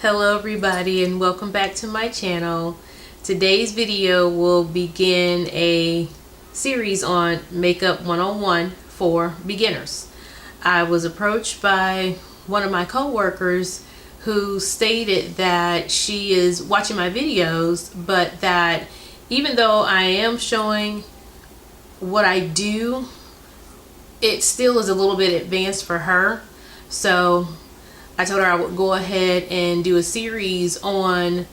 Hello everybody and welcome back to my channel. Today's video will begin a series on Makeup 101 for beginners. I was approached by one of my co-workers who stated that she is watching my videos, but that even though I am showing what I do, it still is a little bit advanced for her. So I told her I would go ahead and do a series on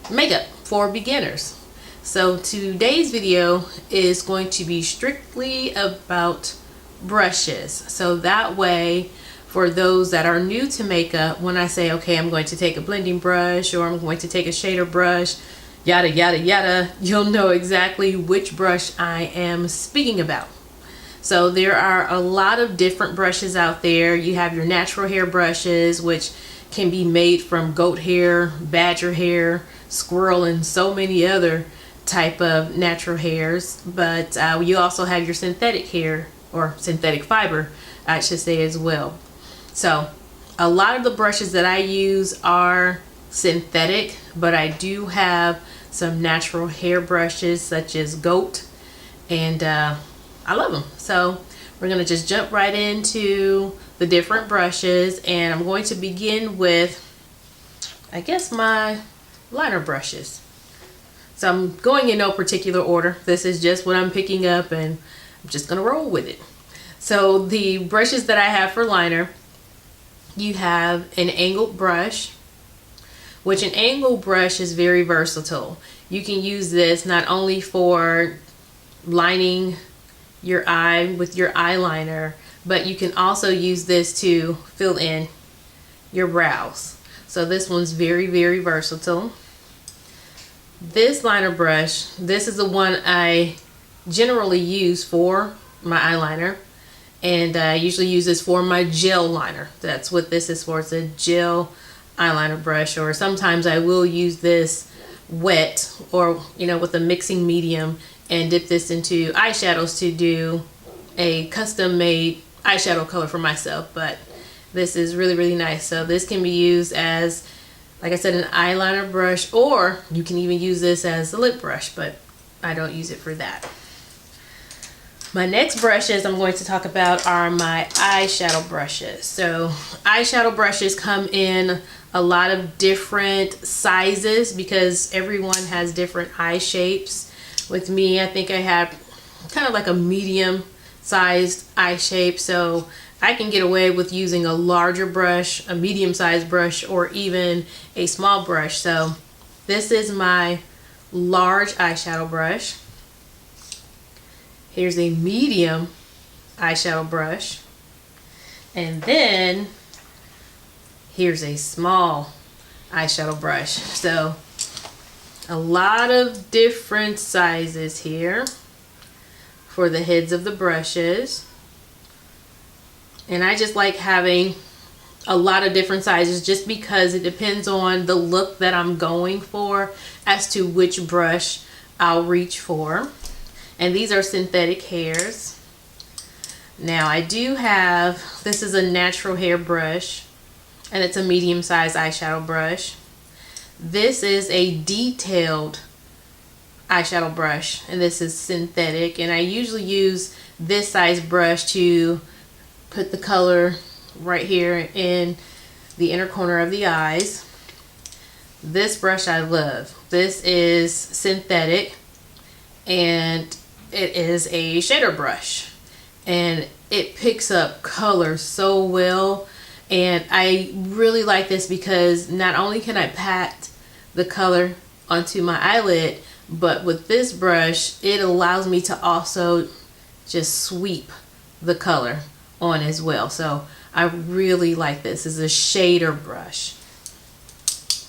makeup for beginners. So today's video is going to be strictly about brushes. So that way, for those that are new to makeup, when I say, okay, I'm going to take a blending brush or I'm going to take a shader brush, yada, yada, yada, you'll know exactly which brush I am speaking about. So there are a lot of different brushes out there. You have your natural hair brushes, which can be made from goat hair, badger hair, squirrel, and so many other type of natural hairs. But you also have your synthetic hair, or synthetic fiber, I should say, as well. So a lot of the brushes that I use are synthetic, but I do have some natural hair brushes such as goat, and I love them. So we're going to just jump right into the different brushes, and I'm going to begin with, I guess, my liner brushes. So I'm going in no particular order. This is just what I'm picking up and I'm just going to roll with it. So the brushes that I have for liner, you have an angled brush, which an angled brush is very versatile. You can use this not only for lining your eye with your eyeliner, but you can also use this to fill in your brows. So this one's very, very versatile. This liner brush, this is the one I generally use for my eyeliner, and I usually use this for my gel liner. That's what this is for. It's a gel eyeliner brush, or sometimes I will use this wet, or with a mixing medium, and dip this into eyeshadows to do a custom made eyeshadow color for myself. But this is really, really nice. So this can be used as, like I said, an eyeliner brush, or you can even use this as a lip brush, but I don't use it for that. My next brushes I'm going to talk about are my eyeshadow brushes. So eyeshadow brushes come in a lot of different sizes because everyone has different eye shapes. With me, I think I have kind of like a medium sized eye shape, so I can get away with using a larger brush, a medium sized brush, or even a small brush. So this is my large eyeshadow brush. Here's a medium eyeshadow brush, and then here's a small eyeshadow brush. So a lot of different sizes here for the heads of the brushes, and I just like having a lot of different sizes just because it depends on the look that I'm going for as to which brush I'll reach for. And these are synthetic hairs. Now I do have, this is a natural hair brush, and it's a medium-sized eyeshadow brush. This is a detailed eyeshadow brush, and this is synthetic, and I usually use this size brush to put the color right here in the inner corner of the eyes. This brush I love. This is synthetic, and it is a shader brush, and it picks up color so well. And I really like this because not only can I pat the color onto my eyelid, but with this brush, it allows me to also just sweep the color on as well. So I really like this. This is a shader brush.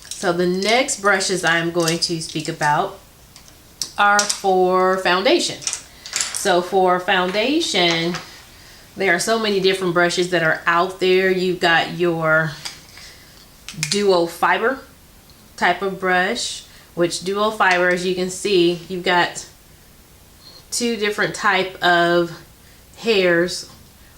So the next brushes I'm going to speak about are for foundation. So for foundation, there are so many different brushes that are out there. You've got your duo fiber type of brush, which duo fiber, as you can see, you've got two different type of hairs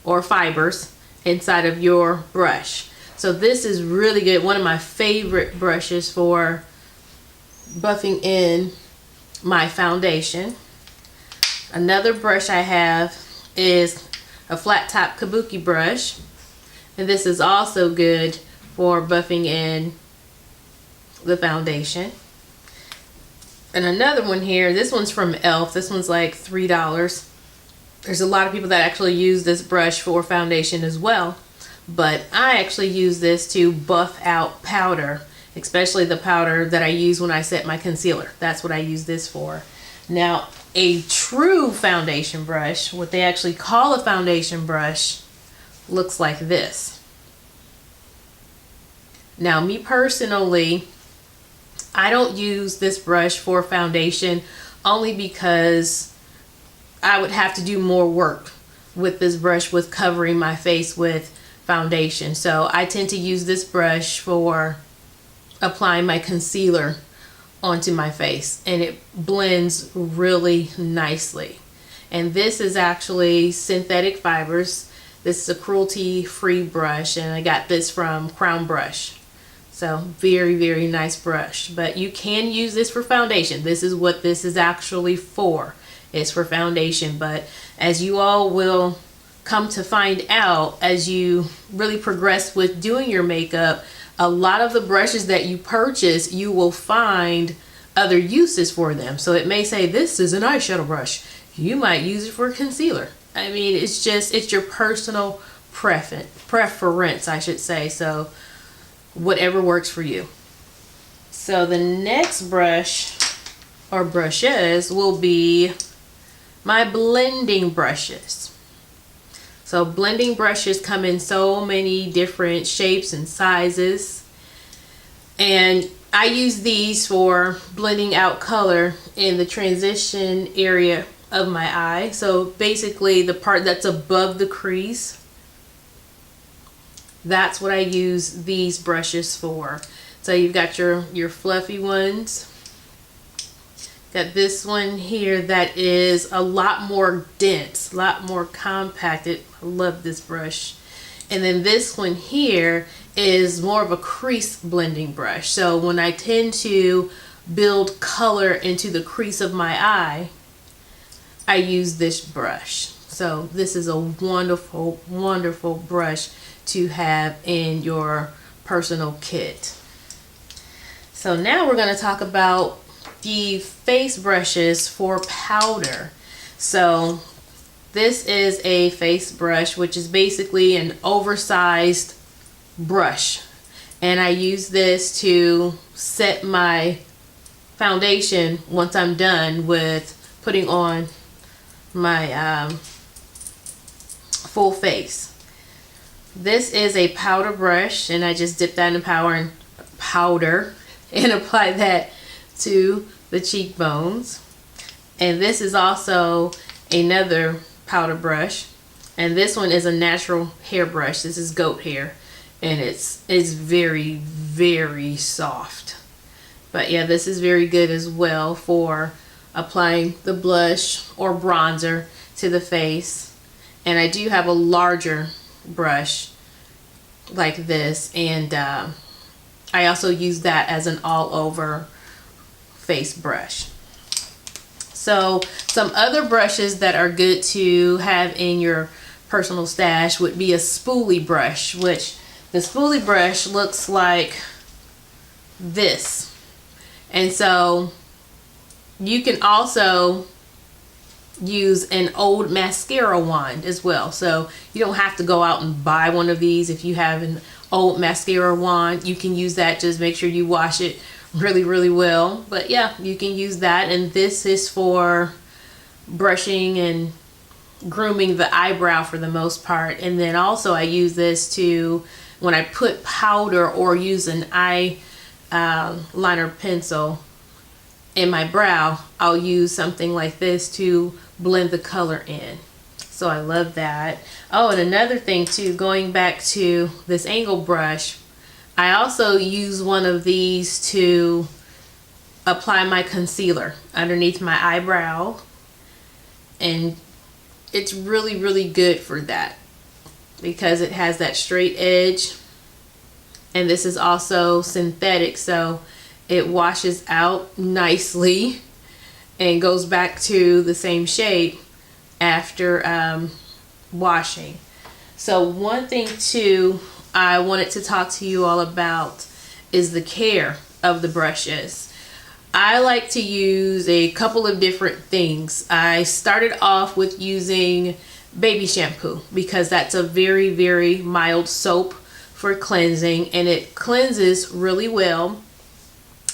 or fibers inside of your brush. So this is really good. One of my favorite brushes for buffing in my foundation. Another brush I have is a flat top kabuki brush, and this is also good for buffing in the foundation. And another one here, this one's from e.l.f. This one's like $3. There's a lot of people that actually use this brush for foundation as well, but I actually use this to buff out powder, especially the powder that I use when I set my concealer. That's what I use this for. Now, a true foundation brush, what they actually call a foundation brush, looks like this. Now, me personally, I don't use this brush for foundation only because I would have to do more work with this brush with covering my face with foundation. So I tend to use this brush for applying my concealer onto my face, and it blends really nicely. And this is actually synthetic fibers. This is a cruelty-free brush, and I got this from Crown Brush. So very, very nice brush. But you can use this for foundation. This is what this is actually for. It's for foundation. But as you all will come to find out as you really progress with doing your makeup, a lot of the brushes that you purchase, you will find other uses for them. So it may say this is an eyeshadow brush. You might use it for concealer. I mean, it's your personal preference, I should say. So whatever works for you. So the next brush or brushes will be my blending brushes. So blending brushes come in so many different shapes and sizes, and I use these for blending out color in the transition area of my eye. So basically the part that's above the crease, that's what I use these brushes for. So you've got your fluffy ones. Got this one here that is a lot more dense, a lot more compacted. I love this brush. And then this one here is more of a crease blending brush. So when I tend to build color into the crease of my eye, I use this brush. So this is a wonderful, wonderful brush to have in your personal kit. So now we're going to talk about the face brushes for powder. So this is a face brush, which is basically an oversized brush, and I use this to set my foundation once I'm done with putting on my full face. This is a powder brush, and I just dip that in powder and apply that to the cheekbones. And this is also another powder brush, and this one is a natural hair brush. This is goat hair, and it's very, very soft. But yeah, this is very good as well for applying the blush or bronzer to the face. And I do have a larger brush like this, and I also use that as an all over face brush. So some other brushes that are good to have in your personal stash would be a spoolie brush, which the spoolie brush looks like this. And so you can also use an old mascara wand as well. So you don't have to go out and buy one of these. If you have an old mascara wand, you can use that. Just make sure you wash it really, really well. But yeah, you can use that. And this is for brushing and grooming the eyebrow for the most part. And then also I use this to, when I put powder or use an eye liner pencil in my brow, I'll use something like this to blend the color in. So I love that. Oh, and another thing too, going back to this angle brush, I also use one of these to apply my concealer underneath my eyebrow, and it's really, really good for that because it has that straight edge and this is also synthetic, so it washes out nicely and goes back to the same shape after washing. So one thing too I wanted to talk to you all about is the care of the brushes. I like to use a couple of different things. I started off with using baby shampoo because that's a very, very mild soap for cleansing, and it cleanses really well.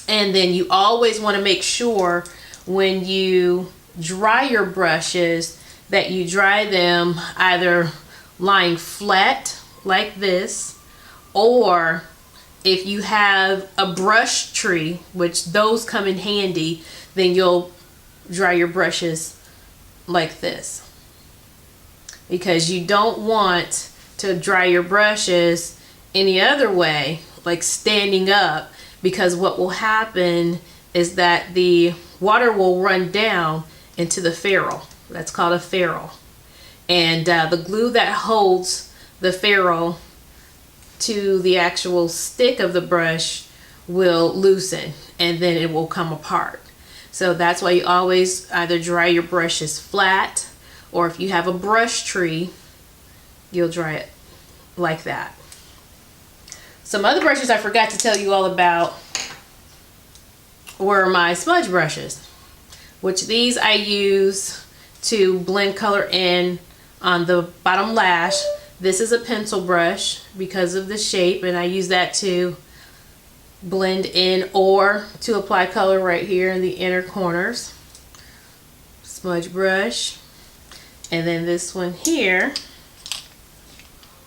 And then you always want to make sure when you dry your brushes that you dry them either lying flat like this, or if you have a brush tree, which those come in handy, then you'll dry your brushes like this, because you don't want to dry your brushes any other way, like standing up, because what will happen is that the water will run down into the ferrule. That's called a ferrule, and the glue that holds the ferrule to the actual stick of the brush will loosen, and then it will come apart. So that's why you always either dry your brushes flat, or if you have a brush tree, you'll dry it like that. Some other brushes I forgot to tell you all about were my smudge brushes, which these I use to blend color in on the bottom lash. This is a pencil brush because of the shape, and I use that to blend in or to apply color right here in the inner corners. Smudge brush. And then this one here,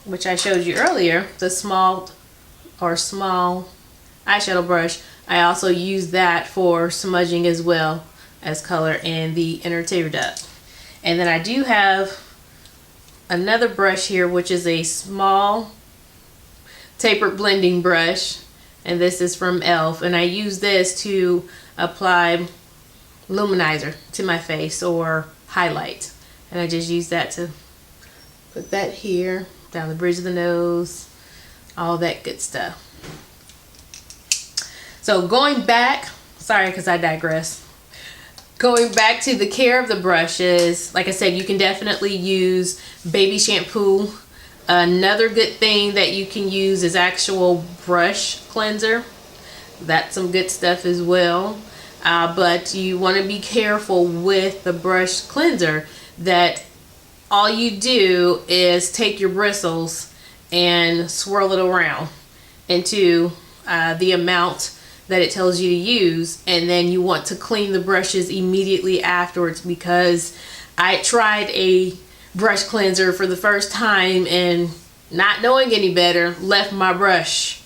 which I showed you earlier, the small eyeshadow brush. I also use that for smudging as well as color in the inner tear duct. And then I do have another brush here, which is a small tapered blending brush, and this is from e.l.f. and I use this to apply luminizer to my face or highlight, and I just use that to put that here down the bridge of the nose, all that good stuff. So going back, sorry because I digress. Going back to the care of the brushes, like I said, you can definitely use baby shampoo. Another good thing that you can use is actual brush cleanser. That's some good stuff as well. But you want to be careful with the brush cleanser that all you do is take your bristles and swirl it around into the amount that it tells you to use, and then you want to clean the brushes immediately afterwards, because I tried a brush cleanser for the first time and, not knowing any better, left my brush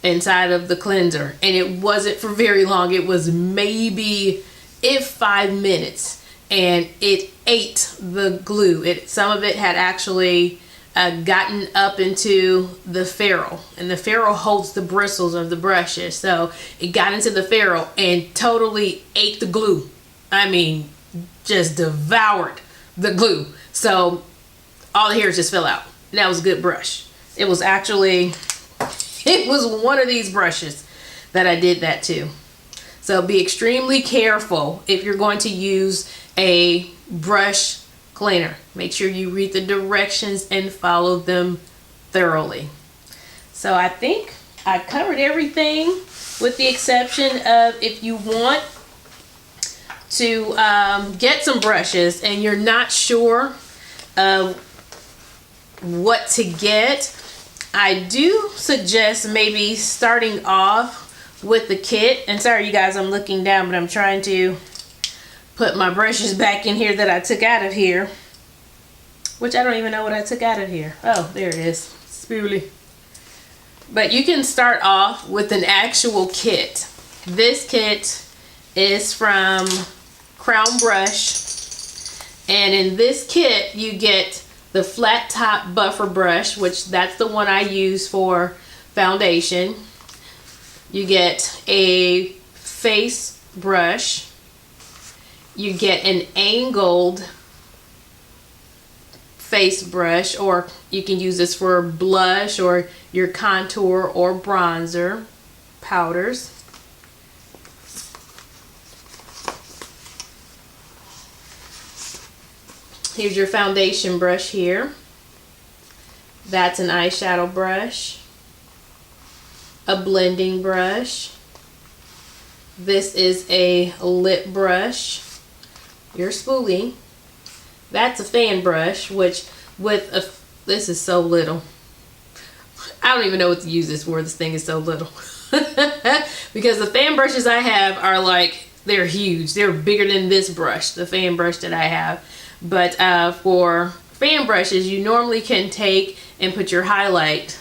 inside of the cleanser, and it wasn't for very long. It was maybe 5 minutes, and it ate the glue. Some of it had actually gotten up into the ferrule, and the ferrule holds the bristles of the brushes, so it got into the ferrule and totally ate the glue. I mean, just devoured the glue, so all the hairs just fell out. And that was a good brush. It was one of these brushes that I did that to. So be extremely careful if you're going to use a brush cleaner. Make sure you read the directions and follow them thoroughly. So I think I covered everything, with the exception of if you want to get some brushes and you're not sure of what to get, I do suggest maybe starting off with the kit. And sorry you guys, I'm looking down, but I'm trying to put my brushes back in here that I took out of here, which I don't even know what I took out of here. Oh, there it is. Spoolie. But you can start off with an actual kit. This kit is from Crown Brush, and in this kit you get the flat top buffer brush, which that's the one I use for foundation. You get a face brush. You get an angled face brush, or you can use this for blush or your contour or bronzer powders. Here's your foundation brush here. That's an eyeshadow brush. A blending brush. This is a lip brush. Your spoolie. That's a fan brush, which this is so little. I don't even know what to use this for. This thing is so little. Because the fan brushes I have are like, they're huge. They're bigger than this brush, the fan brush that I have. But for fan brushes, you normally can take and put your highlight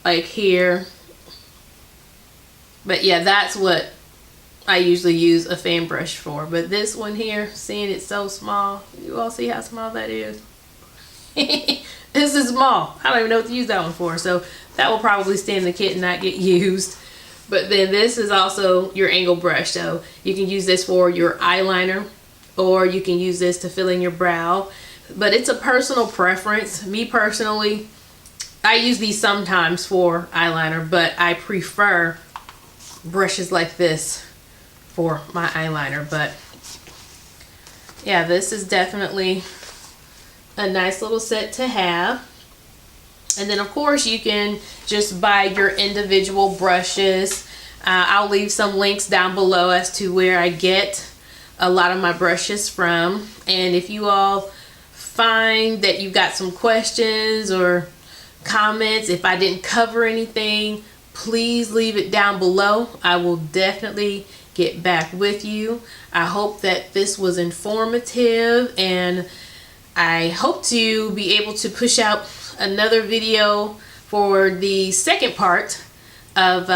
like here. But yeah, that's what I usually use a fan brush for. But this one here, seeing it's so small, you all see how small that is? This is small. I don't even know what to use that one for. So that will probably stay in the kit and not get used. But then this is also your angle brush. So you can use this for your eyeliner, or you can use this to fill in your brow. But it's a personal preference. Me personally, I use these sometimes for eyeliner, but I prefer brushes like this for my eyeliner. But yeah, this is definitely a nice little set to have. And then of course you can just buy your individual brushes. I'll leave some links down below as to where I get a lot of my brushes from. And if you all find that you've got some questions or comments, if I didn't cover anything, please leave it down below. I will definitely get back with you. I hope that this was informative, and I hope to be able to push out another video for the second part of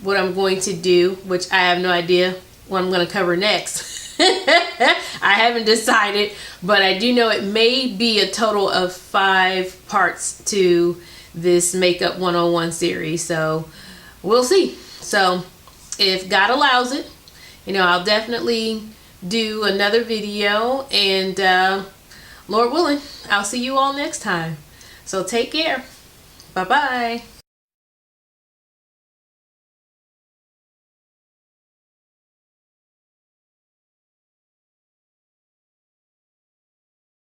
what I'm going to do, which I have no idea what I'm going to cover next. I haven't decided, but I do know it may be a total of 5 parts to this Makeup 101 series, so we'll see. So if God allows it, you know, I'll definitely do another video, and Lord willing, I'll see you all next time. So take care. Bye-bye.